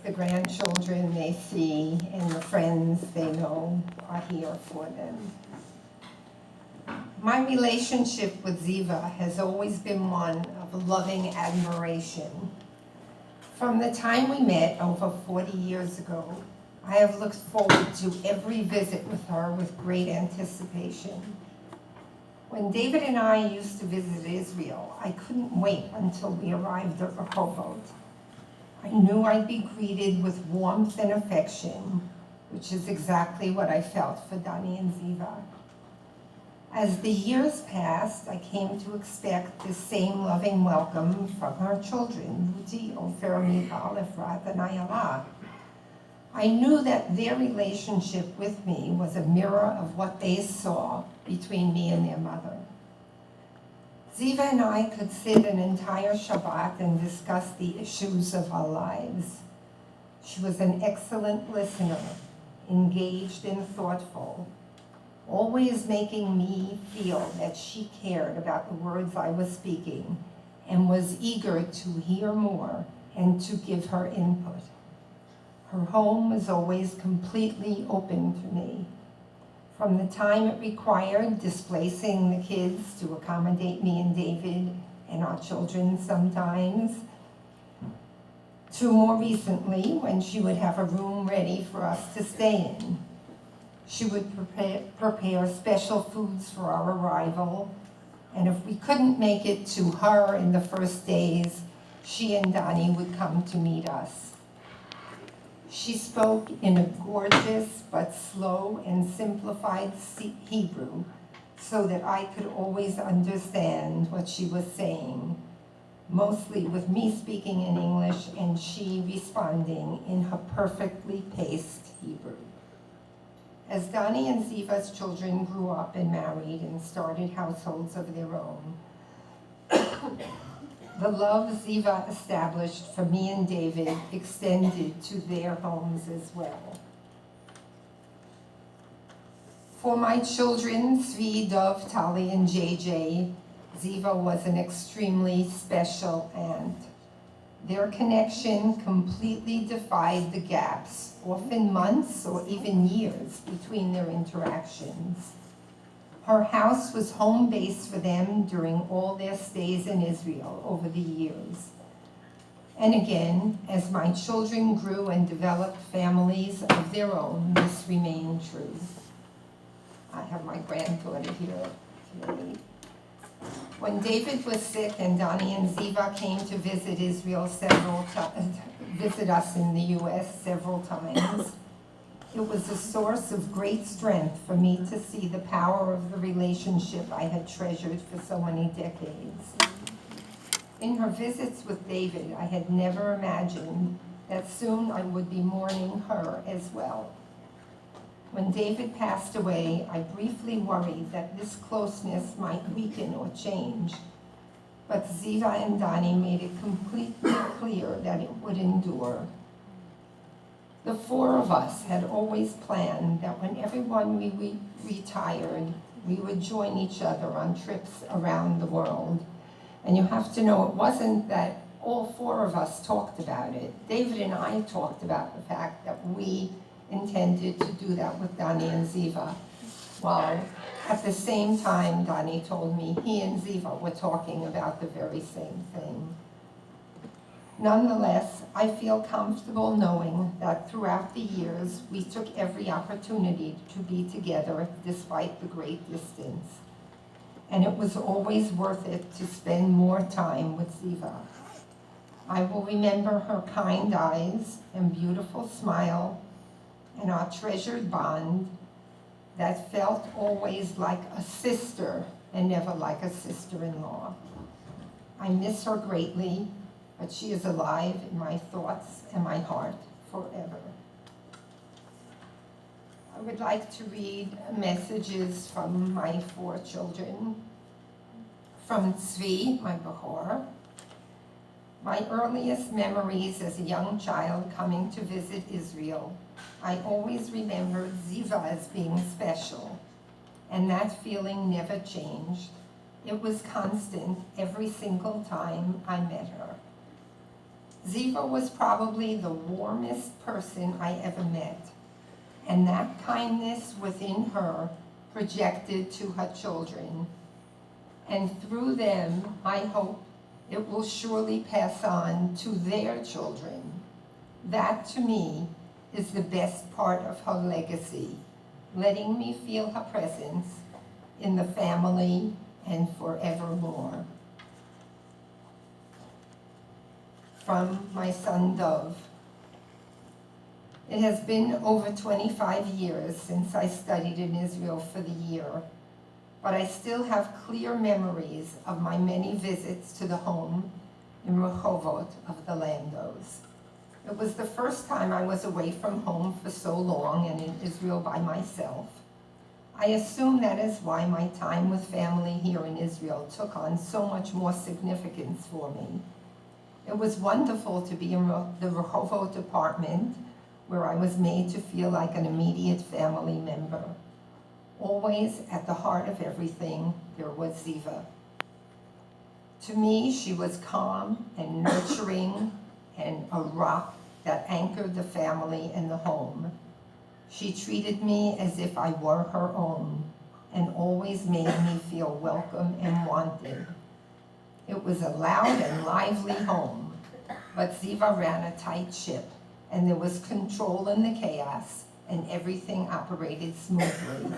the grandchildren they see and the friends they know are here for them. My relationship with Ziva has always been one of loving admiration. From the time we met over 40 years ago, I have looked forward to every visit with her with great anticipation. When David and I used to visit Israel, I couldn't wait until we arrived at Rehovot. I knew I'd be greeted with warmth and affection, which is exactly what I felt for Dani and Ziva. As the years passed, I came to expect the same loving welcome from her children, Ruti, Ofer, Michal, Efrat, and Ayala. I knew that their relationship with me was a mirror of what they saw between me and their mother. Ziva and I could sit an entire Shabbat and discuss the issues of our lives. She was an excellent listener, engaged and thoughtful, always making me feel that she cared about the words I was speaking and was eager to hear more and to give her input. Her home was always completely open to me. From the time it required displacing the kids to accommodate me and David and our children sometimes, to more recently when she would have a room ready for us to stay in. She would prepare special foods for our arrival, and if we couldn't make it to her in the first days, she and Dani would come to meet us. She spoke in a gorgeous but slow and simplified Hebrew so that I could always understand what she was saying, mostly with me speaking in English and she responding in her perfectly paced Hebrew. As Dani and Ziva's children grew up and married and started households of their own, the love Ziva established for me and David extended to their homes as well. For my children, Zvi, Dov, Tali, and JJ, Ziva was an extremely special aunt. Their connection completely defied the gaps, often months or even years, between their interactions. Her house was home base for them during all their stays in Israel over the years. And again, as my children grew and developed families of their own, this remained true. I have my granddaughter here today. When David was sick and Dani and Ziva came to visit Israel visit us in the U.S. several times, it was a source of great strength for me to see the power of the relationship I had treasured for so many decades. In her visits with David, I had never imagined that soon I would be mourning her as well. When David passed away, I briefly worried that this closeness might weaken or change, but Ziva and Dani made it completely clear that it would endure. The four of us had always planned that when everyone we retired, we would join each other on trips around the world. And you have to know, it wasn't that all four of us talked about it. David and I talked about the fact that we intended to do that with Dani and Ziva. While at the same time, Dani told me he and Ziva were talking about the very same thing. Nonetheless, I feel comfortable knowing that throughout the years, we took every opportunity to be together despite the great distance. And it was always worth it to spend more time with Ziva. I will remember her kind eyes and beautiful smile and our treasured bond that felt always like a sister and never like a sister-in-law. I miss her greatly, but she is alive in my thoughts and my heart forever. I would like to read messages from my four children. From Tzvi, my Behor. My earliest memories as a young child coming to visit Israel, I always remembered Ziva as being special, and that feeling never changed. It was constant every single time I met her. Ziva was probably the warmest person I ever met, and that kindness within her projected to her children. And through them, I hope it will surely pass on to their children. That, to me, is the best part of her legacy, letting me feel her presence in the family and forevermore. From my son Dov. It has been over 25 years since I studied in Israel for the year, but I still have clear memories of my many visits to the home in Rehovot of the Landos. It was the first time I was away from home for so long and in Israel by myself. I assume that is why my time with family here in Israel took on so much more significance for me. It was wonderful to be in the Rehovot apartment where I was made to feel like an immediate family member. Always at the heart of everything, there was Ziva. To me, she was calm and nurturing and a rock that anchored the family and the home. She treated me as if I were her own and always made me feel welcome and wanted. It was a loud and lively home, but Ziva ran a tight ship, and there was control in the chaos, and everything operated smoothly.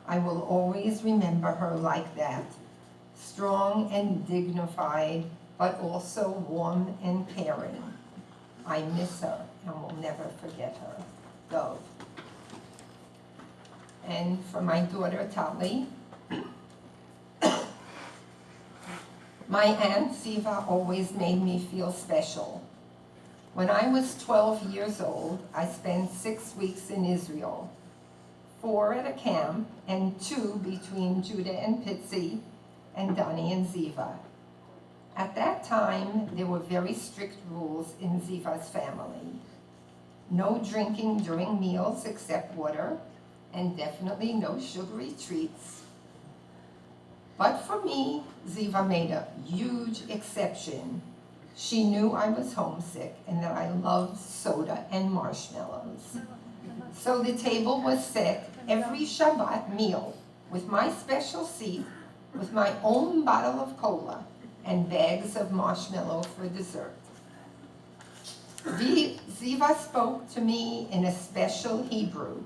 I will always remember her like that, strong and dignified, but also warm and caring. I miss her and will never forget her. Dov. And for my daughter Tali, my Aunt Ziva always made me feel special. When I was 12 years old, I spent 6 weeks in Israel, 4 at a camp and 2 between Judah and Pitzi and Dani and Ziva. At that time, there were very strict rules in Ziva's family. No drinking during meals except water, and definitely no sugary treats. But for me, Ziva made a huge exception. She knew I was homesick and that I loved soda and marshmallows. So the table was set every Shabbat meal with my special seat, with my own bottle of cola and bags of marshmallow for dessert. Ziva spoke to me in a special Hebrew.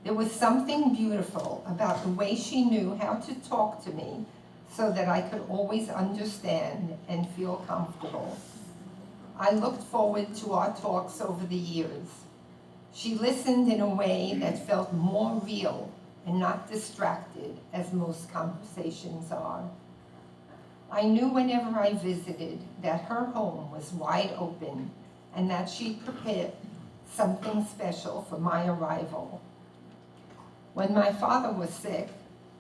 There was something beautiful about the way she knew how to talk to me so that I could always understand and feel comfortable. I looked forward to our talks over the years. She listened in a way that felt more real and not distracted, as most conversations are. I knew whenever I visited that her home was wide open and that she'd prepared something special for my arrival. When my father was sick,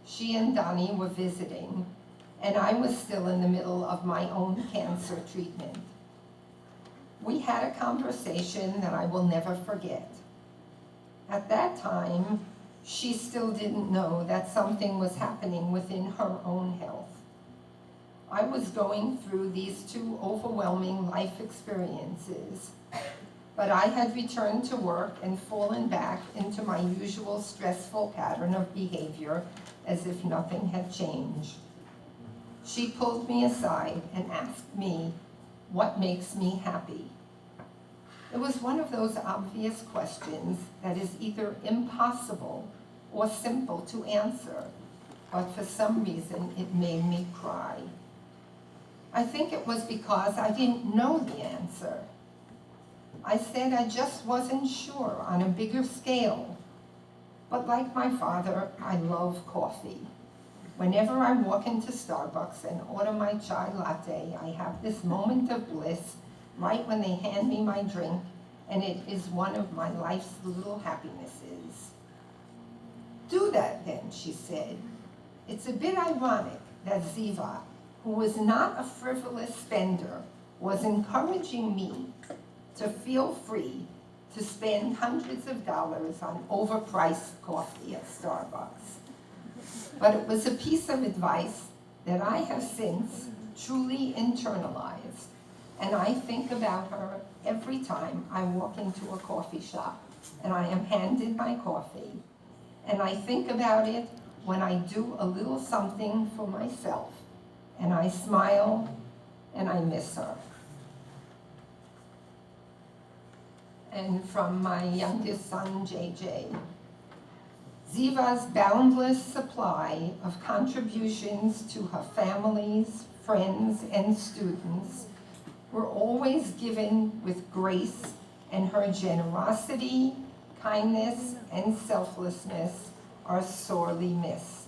she and Dani were visiting, and I was still in the middle of my own cancer treatment. We had a conversation that I will never forget. At that time, she still didn't know that something was happening within her own health. I was going through these 2 overwhelming life experiences, but I had returned to work and fallen back into my usual stressful pattern of behavior as if nothing had changed. She pulled me aside and asked me, "What makes me happy?" It was one of those obvious questions that is either impossible or simple to answer, but for some reason it made me cry. I think it was because I didn't know the answer. I said I just wasn't sure on a bigger scale. But like my father, I love coffee. Whenever I walk into Starbucks and order my chai latte, I have this moment of bliss right when they hand me my drink, and it is one of my life's little happinesses. "Do that then," she said. It's a bit ironic that Ziva, who was not a frivolous spender, was encouraging me to feel free to spend hundreds of dollars on overpriced coffee at Starbucks. But it was a piece of advice that I have since truly internalized, and I think about her every time I walk into a coffee shop and I am handed my coffee. And I think about it when I do a little something for myself, and I smile and I miss her. And from my youngest son, JJ. Ziva's boundless supply of contributions to her families, friends, and students were always given with grace, and her generosity, kindness, and selflessness are sorely missed.